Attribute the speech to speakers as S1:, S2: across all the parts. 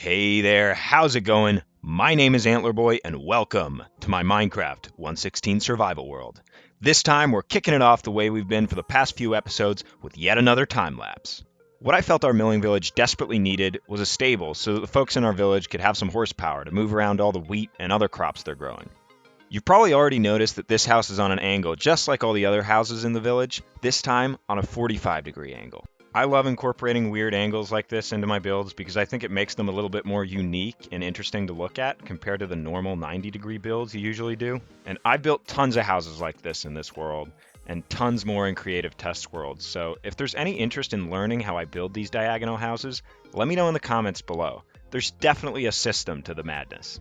S1: Hey there, how's it going? My name is Antlerboy and welcome to my Minecraft 1.16 survival world. This time we're kicking it off the way we've been for the past few episodes with yet another time lapse. What I felt our milling village desperately needed was a stable so that the folks in our village could have some horsepower to move around all the wheat and other crops they're growing. You've probably already noticed that this house is on an angle just like all the other houses in the village, this time on a 45-degree angle. I love incorporating weird angles like this into my builds because I think it makes them a little bit more unique and interesting to look at compared to the normal 90-degree builds you usually do. And I built tons of houses like this in this world and tons more in creative test worlds. So if there's any interest in learning how I build these diagonal houses, let me know in the comments below. There's definitely a system to the madness.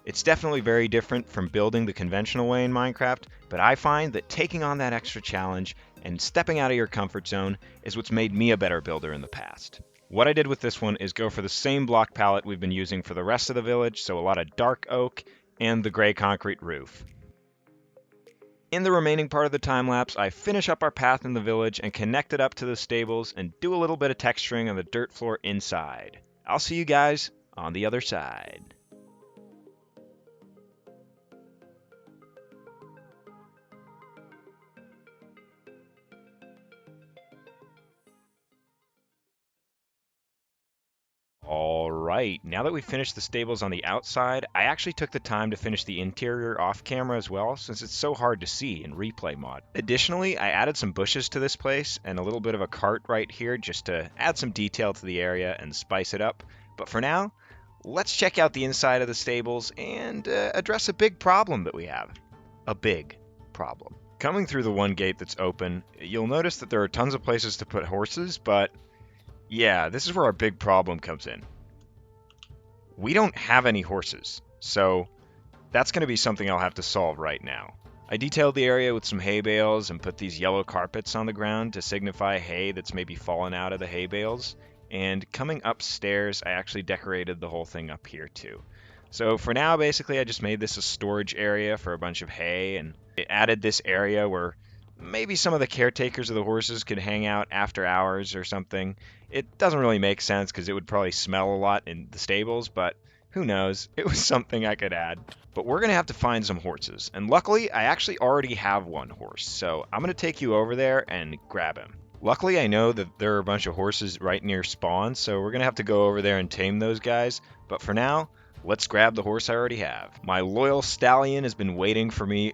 S1: It's definitely very different from building the conventional way in Minecraft, but I find that taking on that extra challenge and stepping out of your comfort zone is what's made me a better builder in the past. What I did with this one is go for the same block palette we've been using for the rest of the village, so a lot of dark oak and the gray concrete roof. In the remaining part of the time lapse, I finish up our path in the village and connect it up to the stables and do a little bit of texturing on the dirt floor inside. I'll see you guys on the other side. All right, now that we've finished the stables on the outside, I actually took the time to finish the interior off camera as well, since it's so hard to see in replay mod. Additionally, I added some bushes to this place and a little bit of a cart right here just to add some detail to the area and spice it up. But for now, let's check out the inside of the stables and address a big problem that we have. A big problem. Coming through the one gate that's open, you'll notice that there are tons of places to put horses, but yeah, this is where our big problem comes in. We don't have any horses, so that's going to be something I'll have to solve right now. I detailed the area with some hay bales and put these yellow carpets on the ground to signify hay that's maybe fallen out of the hay bales. And coming upstairs, I actually decorated the whole thing up here too. So for now, basically, I just made this a storage area for a bunch of hay, and it added this area where maybe some of the caretakers of the horses could hang out after hours or something. It doesn't really make sense because it would probably smell a lot in the stables, but who knows? It was something I could add. But we're going to have to find some horses, and luckily I actually already have one horse, so I'm going to take you over there and grab him. Luckily I know that there are a bunch of horses right near spawn, so we're going to have to go over there and tame those guys, but for now, let's grab the horse I already have. My loyal stallion has been waiting for me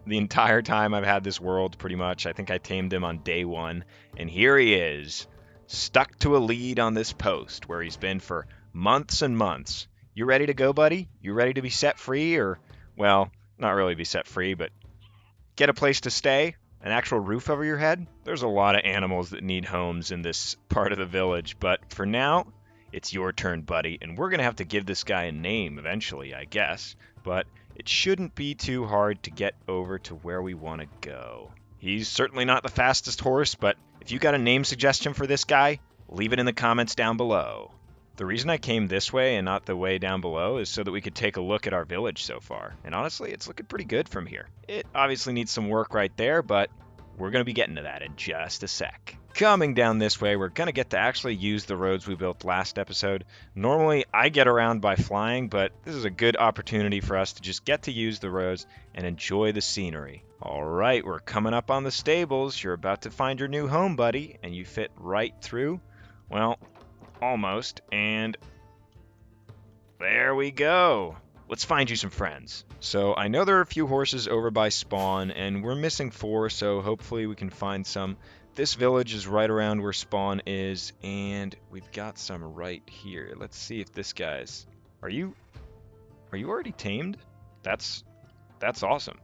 S1: the entire time I've had this world, pretty much. I think I tamed him on day one, and here he is, stuck to a lead on this post where he's been for months and months. You ready to go, buddy? You ready to be set free, or, well, not really be set free, but get a place to stay? An actual roof over your head? There's a lot of animals that need homes in this part of the village, but for now, it's your turn, buddy, and we're going to have to give this guy a name eventually, I guess, but it shouldn't be too hard to get over to where we want to go. He's certainly not the fastest horse, but if you got a name suggestion for this guy, leave it in the comments down below. The reason I came this way and not the way down below is so that we could take a look at our village so far, and honestly, it's looking pretty good from here. It obviously needs some work right there, but we're going to be getting to that in just a sec. Coming down this way, we're going to get to actually use the roads we built last episode. Normally, I get around by flying, but this is a good opportunity for us to just get to use the roads and enjoy the scenery. All right, we're coming up on the stables. You're about to find your new home, buddy, and you fit right through. Well, almost, and there we go. Let's find you some friends. So I know there are a few horses over by spawn, and we're missing 4, so hopefully we can find some. This village is right around where spawn is, and we've got some right here. Let's see if this guy's... Are you already tamed? That's awesome.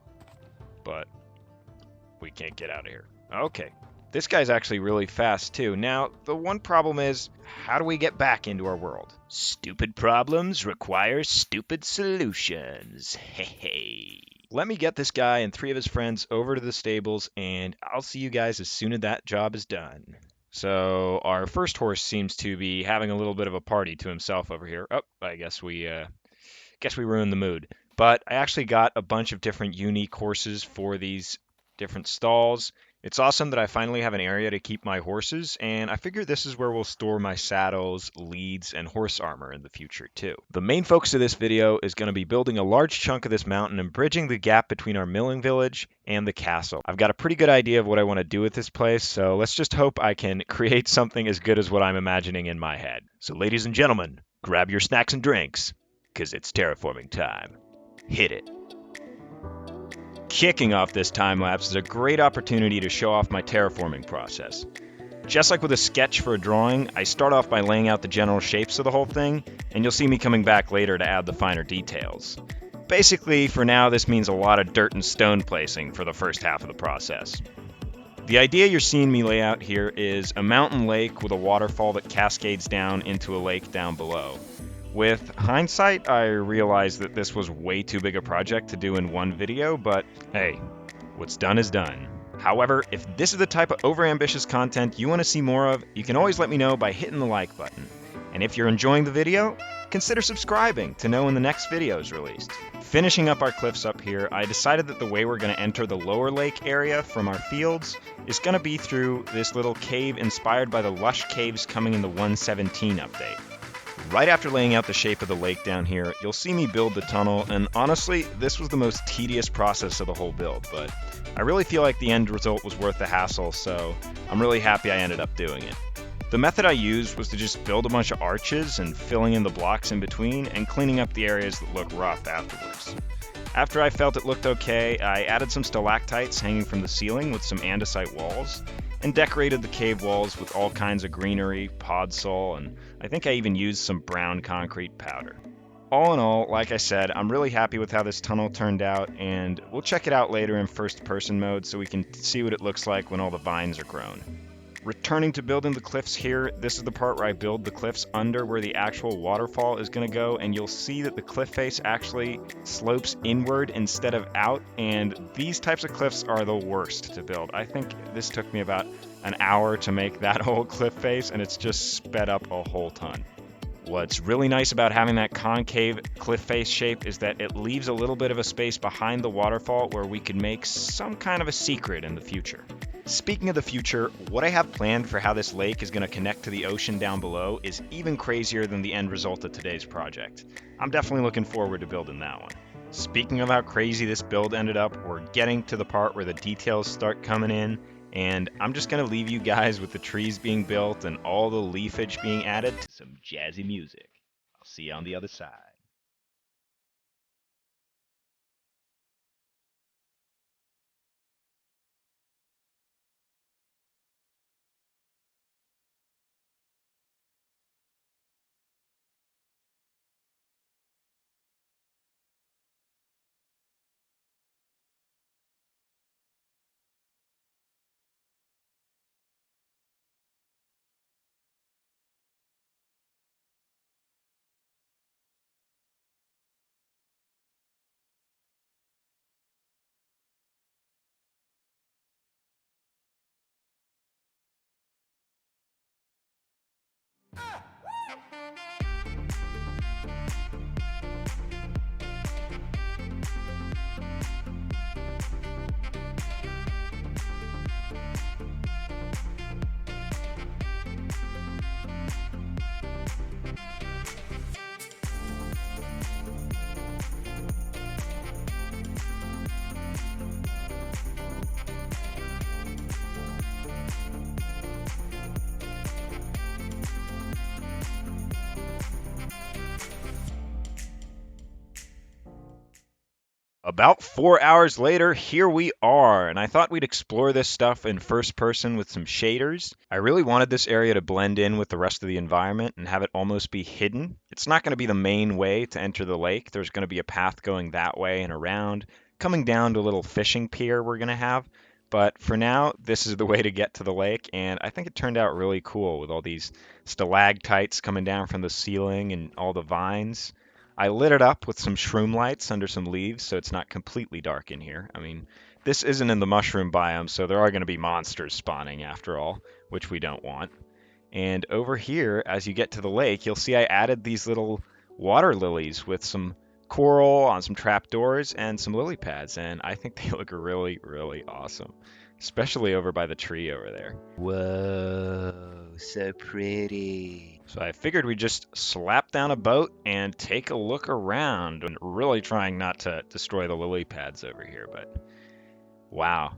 S1: But we can't get out of here. Okay. This guy's actually really fast too. Now, the one problem is, how do we get back into our world? Stupid problems require stupid solutions. Hey. Let me get this guy and 3 of his friends over to the stables, and I'll see you guys as soon as that job is done. So, our first horse seems to be having a little bit of a party to himself over here. Oh, I guess we ruined the mood. But I actually got a bunch of different unique horses for these different stalls. It's awesome that I finally have an area to keep my horses, and I figure this is where we'll store my saddles, leads, and horse armor in the future too. The main focus of this video is going to be building a large chunk of this mountain and bridging the gap between our milling village and the castle. I've got a pretty good idea of what I want to do with this place, so let's just hope I can create something as good as what I'm imagining in my head. So ladies and gentlemen, grab your snacks and drinks, because it's terraforming time. Hit it. Kicking off this time lapse is a great opportunity to show off my terraforming process. Just like with a sketch for a drawing, I start off by laying out the general shapes of the whole thing, and you'll see me coming back later to add the finer details. Basically, for now, this means a lot of dirt and stone placing for the first half of the process. The idea you're seeing me lay out here is a mountain lake with a waterfall that cascades down into a lake down below. With hindsight, I realized that this was way too big a project to do in one video, but hey, what's done is done. However, if this is the type of overambitious content you want to see more of, you can always let me know by hitting the like button. And if you're enjoying the video, consider subscribing to know when the next video is released. Finishing up our cliffs up here, I decided that the way we're going to enter the lower lake area from our fields is going to be through this little cave inspired by the Lush caves coming in the 1.17 update. Right after laying out the shape of the lake down here, you'll see me build the tunnel, and honestly, this was the most tedious process of the whole build, but I really feel like the end result was worth the hassle, so I'm really happy I ended up doing it. The method I used was to just build a bunch of arches and filling in the blocks in between and cleaning up the areas that look rough afterwards. After I felt it looked okay, I added some stalactites hanging from the ceiling with some andesite walls, and decorated the cave walls with all kinds of greenery, podzol, and I think I even used some brown concrete powder. All in all, like I said, I'm really happy with how this tunnel turned out, and we'll check it out later in first-person mode so we can see what it looks like when all the vines are grown. Returning to building the cliffs here, this is the part where I build the cliffs under where the actual waterfall is going to go, and you'll see that the cliff face actually slopes inward instead of out, and these types of cliffs are the worst to build. I think this took me about an hour to make that whole cliff face, and it's just sped up a whole ton. What's really nice about having that concave cliff face shape is that it leaves a little bit of a space behind the waterfall where we could make some kind of a secret in the future. Speaking of the future, what I have planned for how this lake is going to connect to the ocean down below is even crazier than the end result of today's project. I'm definitely looking forward to building that one. Speaking of how crazy this build ended up, we're getting to the part where the details start coming in, and I'm just going to leave you guys with the trees being built and all the leafage being added to some jazzy music. I'll see you on the other side. About 4 hours later, here we are, and I thought we'd explore this stuff in first person with some shaders. I really wanted this area to blend in with the rest of the environment and have it almost be hidden. It's not going to be the main way to enter the lake. There's going to be a path going that way and around, coming down to a little fishing pier we're going to have. But for now, this is the way to get to the lake, and I think it turned out really cool with all these stalactites coming down from the ceiling and all the vines. I lit it up with some shroom lights under some leaves so it's not completely dark in here. I mean, this isn't in the mushroom biome, so there are going to be monsters spawning after all, which we don't want. And over here, as you get to the lake, you'll see I added these little water lilies with some coral on some trapdoors and some lily pads, and I think they look really, really awesome. especially over by the tree over there.
S2: Whoa, so pretty.
S1: So I figured we'd just slap down a boat and take a look around, and really trying not to destroy the lily pads over here, but wow.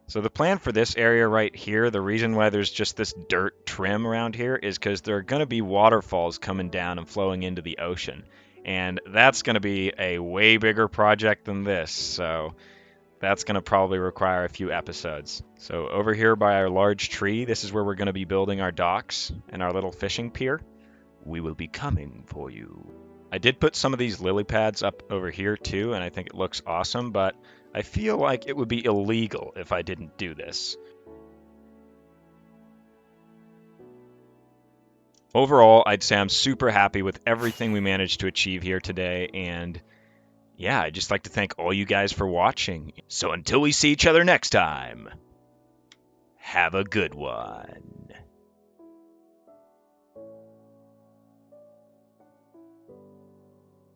S1: So the plan for this area right here, the reason why there's just this dirt trim around here is because there are going to be waterfalls coming down and flowing into the ocean. And that's going to be a way bigger project than this, so that's going to probably require a few episodes. So over here by our large tree, this is where we're going to be building our docks and our little fishing pier. We will be coming for you. I did put some of these lily pads up over here too, and I think it looks awesome, but I feel like it would be illegal if I didn't do this. Overall, I'd say I'm super happy with everything we managed to achieve here today, and yeah, I'd just like to thank all you guys for watching. So until we see each other next time, have a good one.